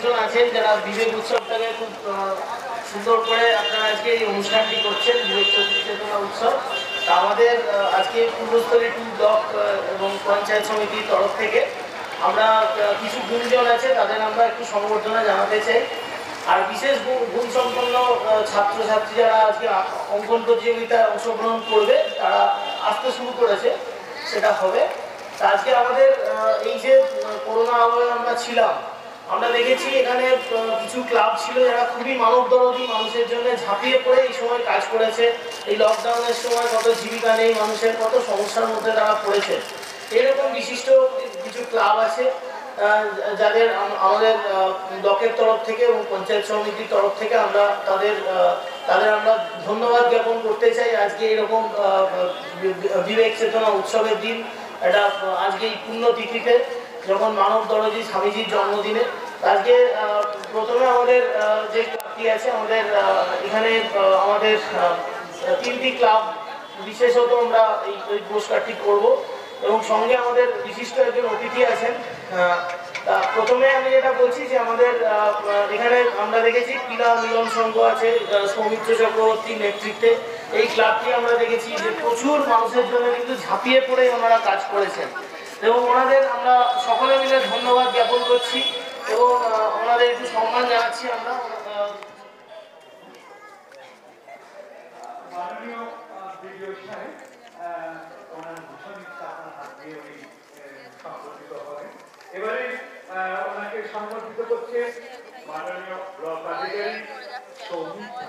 লোকজন আছেন যারা বিবেক উৎসবটাকে খুব সুন্দর করে আপনারা আজকে এই অনুষ্ঠানটি করছেন, বিবেক চেতনা উৎসব। তা আমাদের আজকে পূর্বস্থলী 2 ব্লক এবং পঞ্চায়েত সমিতির তরফ থেকে আমরা কিছু গুণজন আছে তাদের আমরা একটু সংবর্ধনা জানাতে চাই। আর বিশেষ গুণসম্পন্ন ছাত্রছাত্রী যারা আজকে অঙ্কন প্রতিযোগিতায় অংশগ্রহণ করবে তারা আসতে শুরু করেছে, সেটা হবে। তা আজকে আমাদের এই যে করোনা আবহে আমরা ছিলাম, আমরা দেখেছি এখানে কিছু ক্লাব ছিল যারা খুবই মানবদরদী, মানুষের জন্য ঝাঁপিয়ে পড়ে এই সময় কাজ করেছে। এই লকডাউনের সময় কত জীবিকা নেই মানুষের, কত সমস্যার মধ্যে তারা পড়েছে। এরকম বিশিষ্ট কিছু ক্লাব আছে যাদের আমাদের ব্লকের তরফ থেকে এবং পঞ্চায়েত সমিতির তরফ থেকে আমরা তাদের আমরা ধন্যবাদ জ্ঞাপন করতে চাই। আজকে এরকম বিবেক চেতনা উৎসবের দিন, এটা আজকে এই পুণ্যতিথিতে যখন মানব দরদী স্বামীজির জন্মদিনে। আজকে প্রথমে আমাদের যে ক্লাবটি আছে আমাদের এখানে আমাদের 3টি ক্লাব বিশেষত আমরা এই পুরস্কারটি করব এবং সঙ্গে আমাদের বিশিষ্ট একজন অতিথি আছেন। প্রথমে আমি যেটা বলছি যে আমাদের এখানে আমরা দেখেছি ক্রীড়া মিলন সংঘ আছে সৌমিত্র চক্রবর্তীর নেতৃত্বে। এই ক্লাবটি আমরা দেখেছি যে প্রচুর মানুষের জন্য কিন্তু ঝাঁপিয়ে পড়ে ওনারা কাজ করেছেন এবং ওনাদের আমরা সকলে মিলে ধন্যবাদ জ্ঞাপন করছি এবং ওনাদের একটু সম্মান জানাচ্ছি আমরা। এবারে ওনাকে সংবর্ধিত করছে মাননীয় ব্লক আধিকারিক সৌমিত্র।